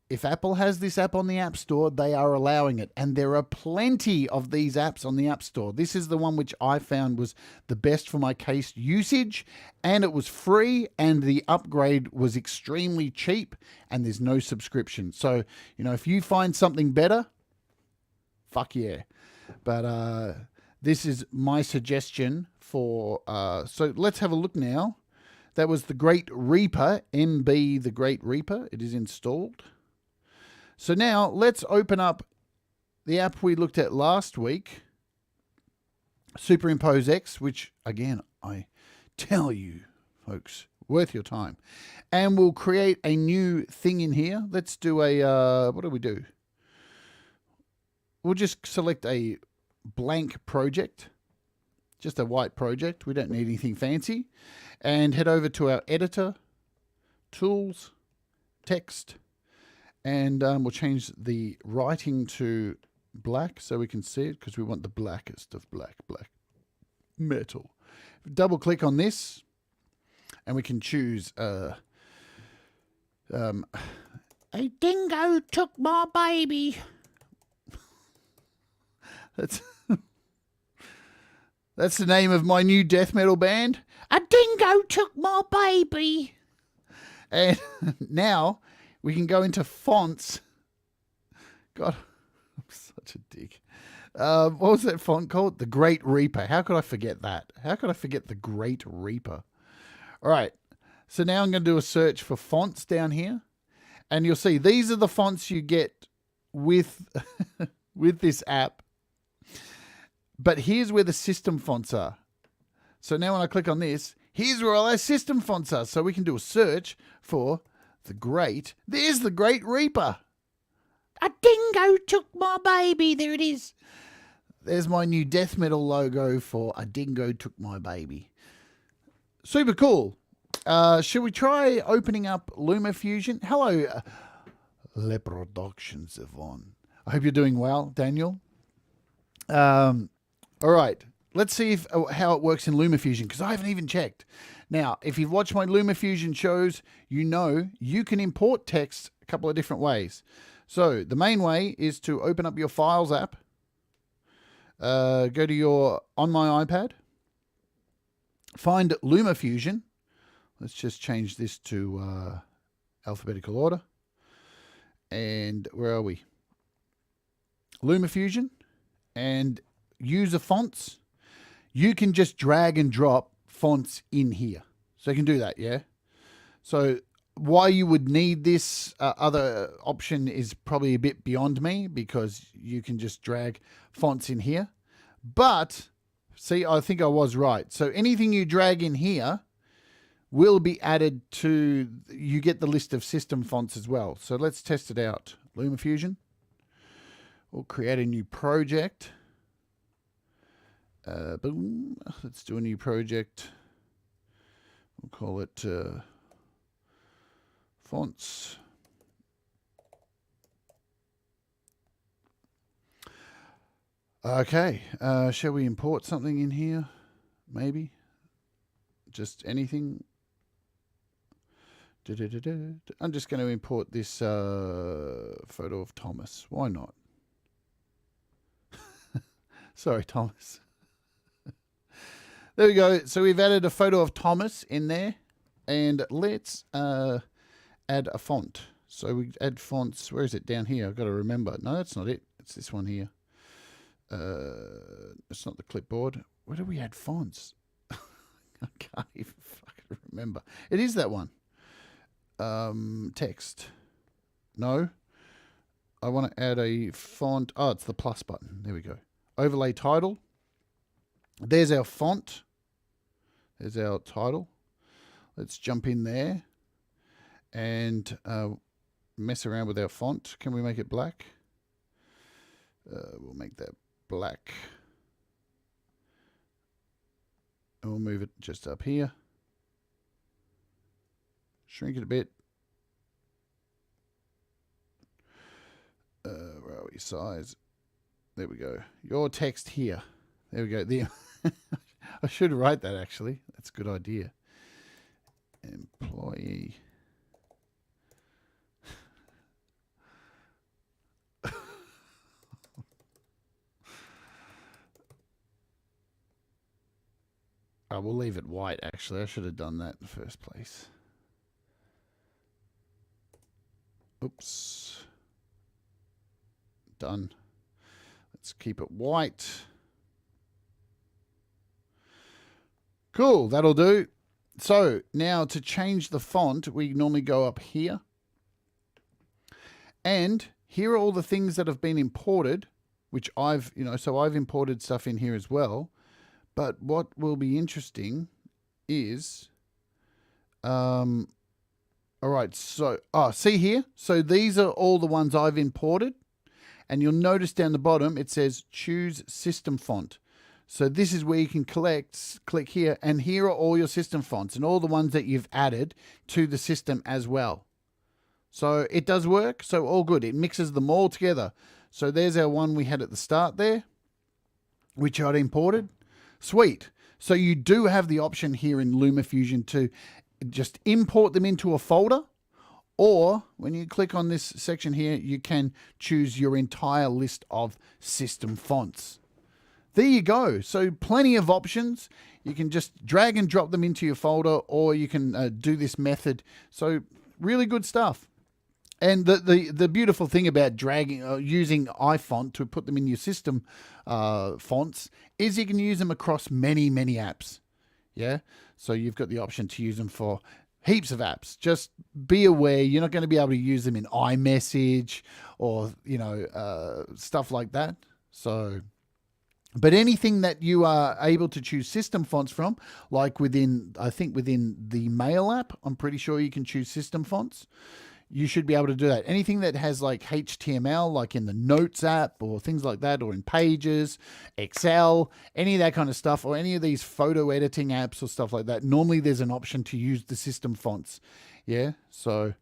If Apple has this app on the App Store, they are allowing it. And there are plenty of these apps on the App Store. This is the one which I found was the best for my case usage. And it was free. And the upgrade was extremely cheap. And there's no subscription. So, you know, if you find something better, fuck yeah. But this is my suggestion for... so let's have a look now. That was the Great Reaper. MB the Great Reaper. It is installed. So now let's open up the app we looked at last week, Superimpose X, which again, I tell you, folks, worth your time. And we'll create a new thing in here. Let's do a, what do we do? We'll just select a blank project, just a white project. We don't need anything fancy. And head over to our editor, tools, text, and we'll change the writing to black so we can see it because we want the blackest of black metal. Double click on this and we can choose a dingo took my baby. That's the name of my new death metal band. A dingo took my baby. And now we can go into fonts. God, I'm such a dick. What was that font called? The Great Reaper. How could I forget that? How could I forget the Great Reaper? All right. So now I'm going to do a search for fonts down here. And you'll see these are the fonts you get with, with this app. But here's where the system fonts are. So now when I click on this, here's where all our system fonts are. So we can do a search for there's the Great Reaper. A dingo took my baby. There it is. There's my new death metal logo for a dingo took my baby. Super cool. Should we try opening up LumaFusion? Hello, Le Productions Yvonne. I hope you're doing well, Daniel. All right. Let's see how it works in LumaFusion, because I haven't even checked. Now, if you've watched my LumaFusion shows, you know you can import text a couple of different ways. So the main way is to open up your Files app. Go to your On My iPad. Find LumaFusion. Let's just change this to alphabetical order. And where are we? LumaFusion. And user fonts. You can just drag and drop fonts in here. So you can do that, yeah? So why you would need this other option is probably a bit beyond me, because you can just drag fonts in here. But, see, I think I was right. So anything you drag in here will be added to, you get the list of system fonts as well. So let's test it out. LumaFusion. We'll create a new project. Boom. Let's do a new project. We'll call it fonts. Okay. Shall we import something in here? Maybe. Just anything. I'm just going to import this photo of Thomas. Why not? Sorry, Thomas. There we go. So we've added a photo of Thomas in there. And let's add a font. So we add fonts. Where is it? Down here. I've got to remember. No, that's not it. It's this one here. It's not the clipboard. Where do we add fonts? I can't even fucking remember. It is that one. Text. No. I want to add a font. Oh, it's the plus button. There we go. Overlay title. There's our font. There's our title. Let's jump in there and mess around with our font. Can we make it black? We'll make that black. And we'll move it just up here. Shrink it a bit. Where are we? Size. There we go. Your text here. There we go. I should write that actually. That's a good idea. Employee. I will leave it white actually. I should have done that in the first place. Oops. Done. Let's keep it white. Cool, that'll do. So now to change the font, we normally go up here. And here are all the things that have been imported, which I've imported stuff in here as well. But what will be interesting is, all right, so, see here? So these are all the ones I've imported. And you'll notice down the bottom, it says choose system font. So this is where you can click here, and here are all your system fonts and all the ones that you've added to the system as well. So it does work, so all good. It mixes them all together. So there's our one we had at the start there, which I'd imported. Sweet. So you do have the option here in LumaFusion to just import them into a folder, or when you click on this section here, you can choose your entire list of system fonts. There you go. So plenty of options. You can just drag and drop them into your folder, or you can do this method. So really good stuff. And the beautiful thing about using iFont to put them in your system fonts is you can use them across many apps. Yeah. So you've got the option to use them for heaps of apps. Just be aware you're not going to be able to use them in iMessage or stuff like that. So. But anything that you are able to choose system fonts from, like within the Mail app, I'm pretty sure you can choose system fonts. You should be able to do that. Anything that has like HTML, like in the Notes app or things like that, or in Pages, Excel, any of that kind of stuff, or any of these photo editing apps or stuff like that, normally there's an option to use the system fonts. Yeah, so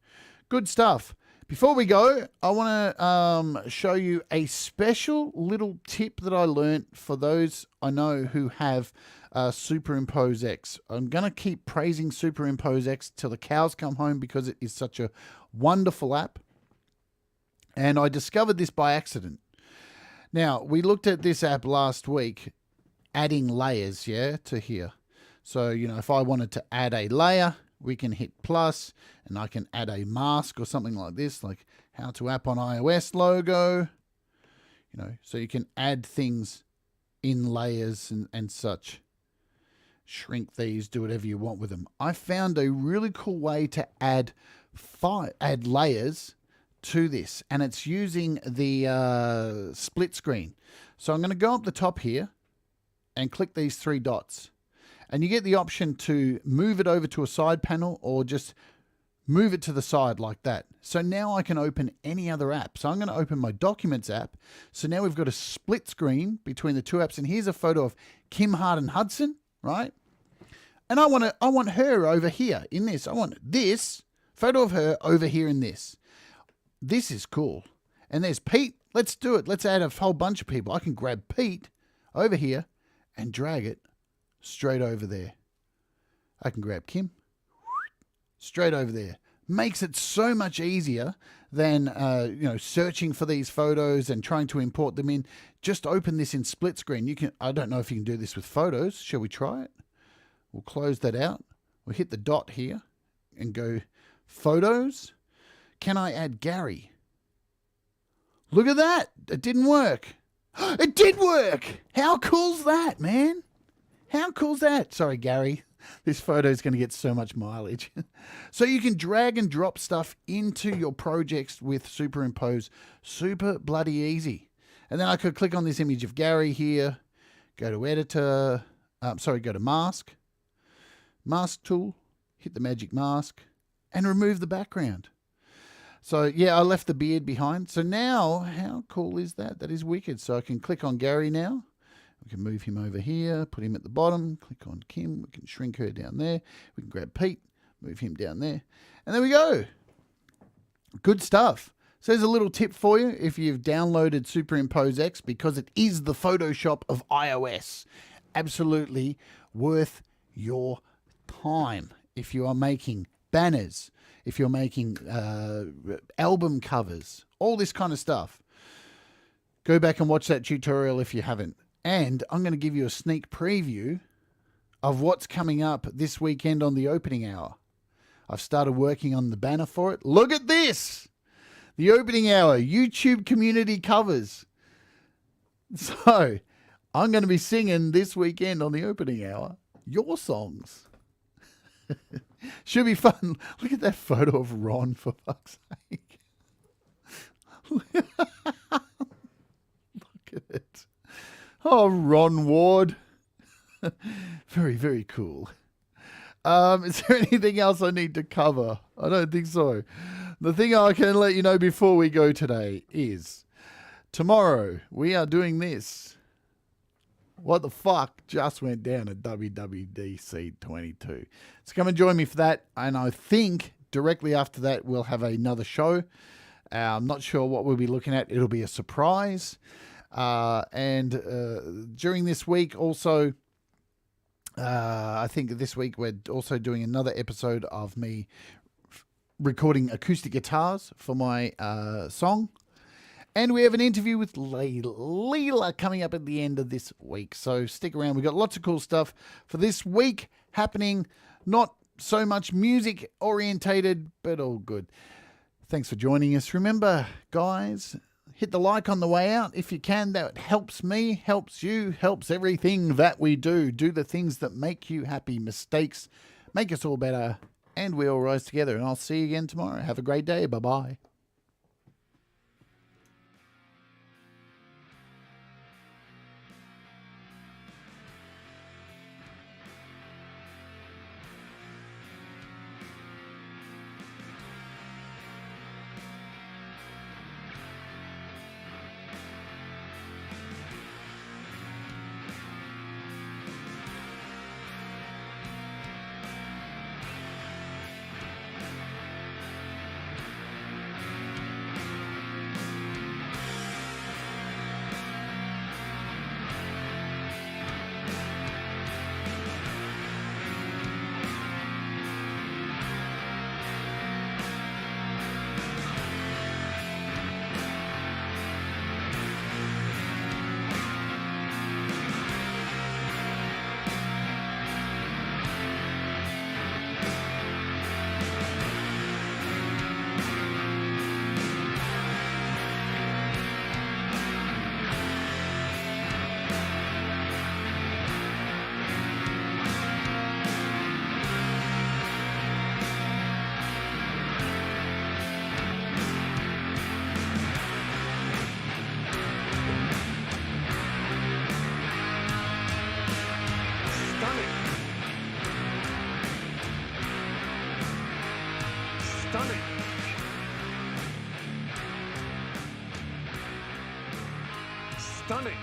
good stuff. Before we go, I want to show you a special little tip that I learned for those I know who have Superimpose X. I'm going to keep praising Superimpose X till the cows come home because it is such a wonderful app. And I discovered this by accident. Now, we looked at this app last week, adding layers, to here. So, if I wanted to add a layer, we can hit plus and I can add a mask or something like this, like how to app on iOS logo, so you can add things in layers and such. Shrink these, do whatever you want with them. I found a really cool way to add layers to this, and it's using the split screen. So I'm going to go up the top here and click these three dots. And you get the option to move it over to a side panel or just move it to the side like that. So now I can open any other app. So I'm going to open my Documents app. So now we've got a split screen between the two apps. And here's a photo of Kim Harden Hudson, right? And I want her over here in this. I want this photo of her over here in this. This is cool. And there's Pete. Let's do it. Let's add a whole bunch of people. I can grab Pete over here and drag it straight over there. I can grab Kim straight over there. Makes it so much easier than searching for these photos and trying to import them in. Just open this in split screen. I don't know if you can do this with photos. Shall we try it? We'll close that out. We'll hit the dot here and go photos. Can I add Gary? Look at that. It didn't work. It did work. How cool's that, man? How cool's that? Sorry, Gary. This photo is going to get so much mileage. So you can drag and drop stuff into your projects with Superimpose. Super bloody easy. And then I could click on this image of Gary here, go to editor, go to mask, mask tool, hit the magic mask, and remove the background. So yeah, I left the beard behind. So now, how cool is that? That is wicked. So I can click on Gary now. We can move him over here, put him at the bottom, click on Kim. We can shrink her down there. We can grab Pete, move him down there. And there we go. Good stuff. So there's a little tip for you if you've downloaded Superimpose X, because it is the Photoshop of iOS. Absolutely worth your time if you are making banners, if you're making album covers, all this kind of stuff. Go back and watch that tutorial if you haven't. And I'm going to give you a sneak preview of what's coming up this weekend on the opening hour. I've started working on the banner for it. Look at this! The opening hour, YouTube community covers. So, I'm going to be singing this weekend on the opening hour your songs. Should be fun. Look at that photo of Ron, for fuck's sake. Look at it. Oh, Ron Ward. Very, very cool. Is there anything else I need to cover? I don't think so. The thing I can let you know before we go today is tomorrow we are doing this. What the fuck just went down at WWDC 22. So come and join me for that. And I think directly after that we'll have another show. I'm not sure what we'll be looking at. It'll be a surprise. And during this week also, I think this week we're also doing another episode of me recording acoustic guitars for my song. And we have an interview with Leela coming up at the end of this week. So stick around. We've got lots of cool stuff for this week happening. Not so much music orientated, but all good. Thanks for joining us. Remember, guys, hit the like on the way out if you can. That helps me, helps you, helps everything that we do. Do the things that make you happy. Mistakes make us all better, and we all rise together. And I'll see you again tomorrow. Have a great day. Bye-bye.
Stunning. Stunning.